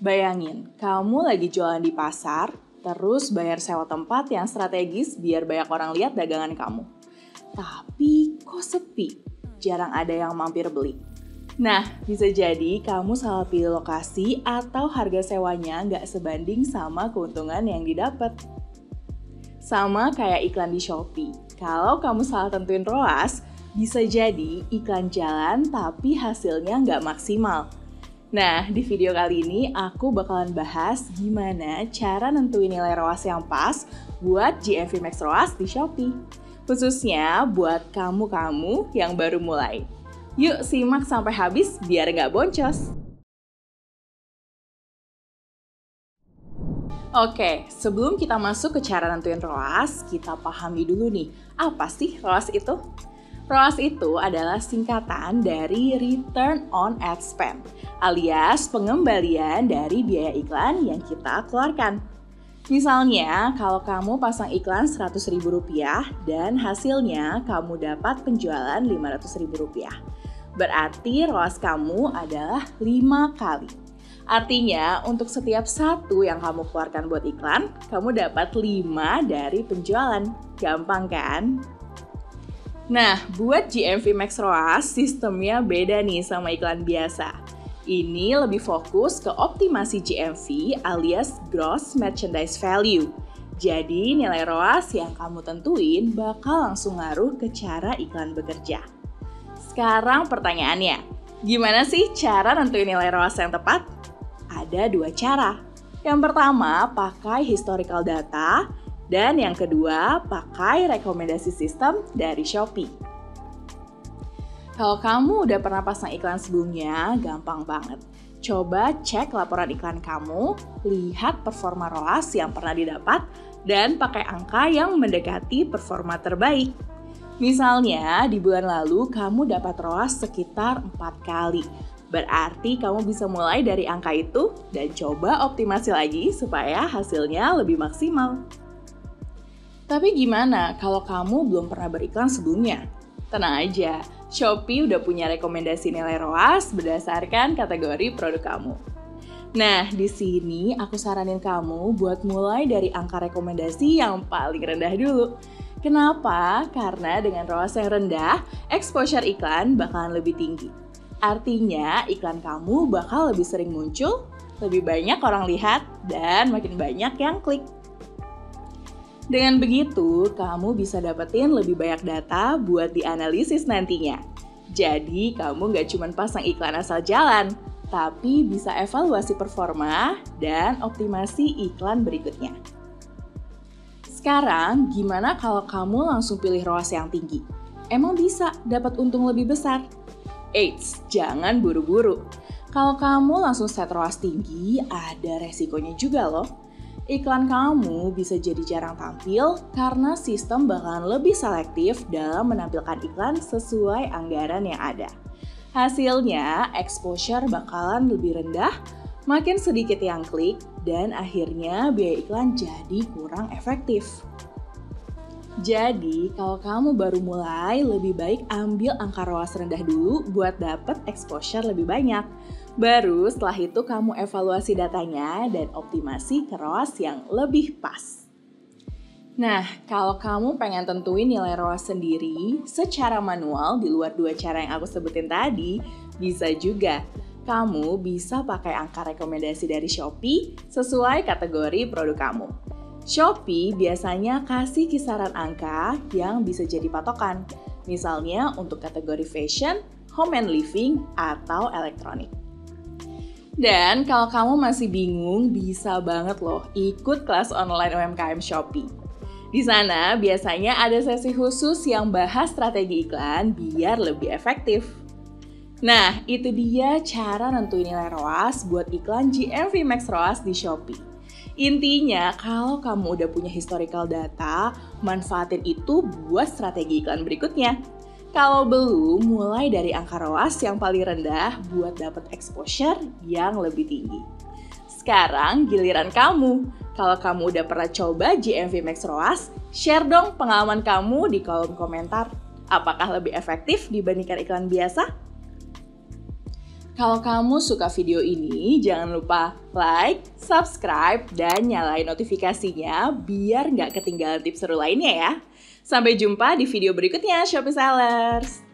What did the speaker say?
Bayangin, kamu lagi jualan di pasar, terus bayar sewa tempat yang strategis biar banyak orang lihat dagangan kamu. Tapi kok sepi? Jarang ada yang mampir beli. Nah, bisa jadi kamu salah pilih lokasi atau harga sewanya nggak sebanding sama keuntungan yang didapat. Sama kayak iklan di Shopee. Kalau kamu salah tentuin ROAS, bisa jadi iklan jalan tapi hasilnya nggak maksimal. Nah, di video kali ini aku bakalan bahas gimana cara nentuin nilai ROAS yang pas buat GMV Max ROAS di Shopee. Khususnya buat kamu-kamu yang baru mulai. Yuk simak sampai habis biar nggak boncos. Oke, sebelum kita masuk ke cara nentuin ROAS, kita pahami dulu nih, apa sih ROAS itu? ROAS itu adalah singkatan dari Return on Ad Spend, alias pengembalian dari biaya iklan yang kita keluarkan. Misalnya, kalau kamu pasang iklan Rp100.000 dan hasilnya kamu dapat penjualan Rp500.000. Berarti ROAS kamu adalah 5 kali. Artinya, untuk setiap satu yang kamu keluarkan buat iklan, kamu dapat 5 dari penjualan. Gampang kan? Nah, buat GMV Max ROAS, sistemnya beda nih sama iklan biasa. Ini lebih fokus ke optimasi GMV alias Gross Merchandise Value. Jadi, nilai ROAS yang kamu tentuin bakal langsung ngaruh ke cara iklan bekerja. Sekarang pertanyaannya, gimana sih cara nentuin nilai ROAS yang tepat? Ada 2 cara. Yang pertama, pakai historical data. Dan yang kedua, pakai rekomendasi sistem dari Shopee. Kalau kamu udah pernah pasang iklan sebelumnya, gampang banget. Coba cek laporan iklan kamu, lihat performa ROAS yang pernah didapat, dan pakai angka yang mendekati performa terbaik. Misalnya, di bulan lalu kamu dapat ROAS sekitar 4 kali. Berarti kamu bisa mulai dari angka itu dan coba optimasi lagi supaya hasilnya lebih maksimal. Tapi gimana kalau kamu belum pernah beriklan sebelumnya? Tenang aja, Shopee udah punya rekomendasi nilai ROAS berdasarkan kategori produk kamu. Nah, di sini aku saranin kamu buat mulai dari angka rekomendasi yang paling rendah dulu. Kenapa? Karena dengan ROAS yang rendah, exposure iklan bakalan lebih tinggi. Artinya, iklan kamu bakal lebih sering muncul, lebih banyak orang lihat, dan makin banyak yang klik. Dengan begitu, kamu bisa dapetin lebih banyak data buat dianalisis nantinya. Jadi, kamu nggak cuma pasang iklan asal jalan, tapi bisa evaluasi performa dan optimasi iklan berikutnya. Sekarang, gimana kalau kamu langsung pilih ROAS yang tinggi? Emang bisa dapat untung lebih besar? Eits, jangan buru-buru. Kalau kamu langsung set ROAS tinggi, ada resikonya juga loh. Iklan kamu bisa jadi jarang tampil karena sistem bakalan lebih selektif dalam menampilkan iklan sesuai anggaran yang ada. Hasilnya, exposure bakalan lebih rendah, makin sedikit yang klik, dan akhirnya biaya iklan jadi kurang efektif. Jadi, kalau kamu baru mulai, lebih baik ambil angka ROAS rendah dulu buat dapet exposure lebih banyak. Baru setelah itu kamu evaluasi datanya dan optimasi ke ROAS yang lebih pas. Nah, kalau kamu pengen tentuin nilai ROAS sendiri secara manual di luar 2 cara yang aku sebutin tadi, bisa juga. Kamu bisa pakai angka rekomendasi dari Shopee sesuai kategori produk kamu. Shopee biasanya kasih kisaran angka yang bisa jadi patokan, misalnya untuk kategori fashion, home and living, atau elektronik. Dan kalau kamu masih bingung, bisa banget loh ikut kelas online UMKM Shopee. Di sana biasanya ada sesi khusus yang bahas strategi iklan biar lebih efektif. Nah, itu dia cara nentuin nilai ROAS buat iklan GMV Max ROAS di Shopee. Intinya, kalau kamu udah punya historical data, manfaatin itu buat strategi iklan berikutnya. Kalau belum, mulai dari angka ROAS yang paling rendah buat dapat exposure yang lebih tinggi. Sekarang giliran kamu. Kalau kamu udah pernah coba GMV Max ROAS, share dong pengalaman kamu di kolom komentar. Apakah lebih efektif dibandingkan iklan biasa? Kalau kamu suka video ini, jangan lupa like, subscribe, dan nyalain notifikasinya biar nggak ketinggalan tips seru lainnya ya. Sampai jumpa di video berikutnya, Shopee Sellers!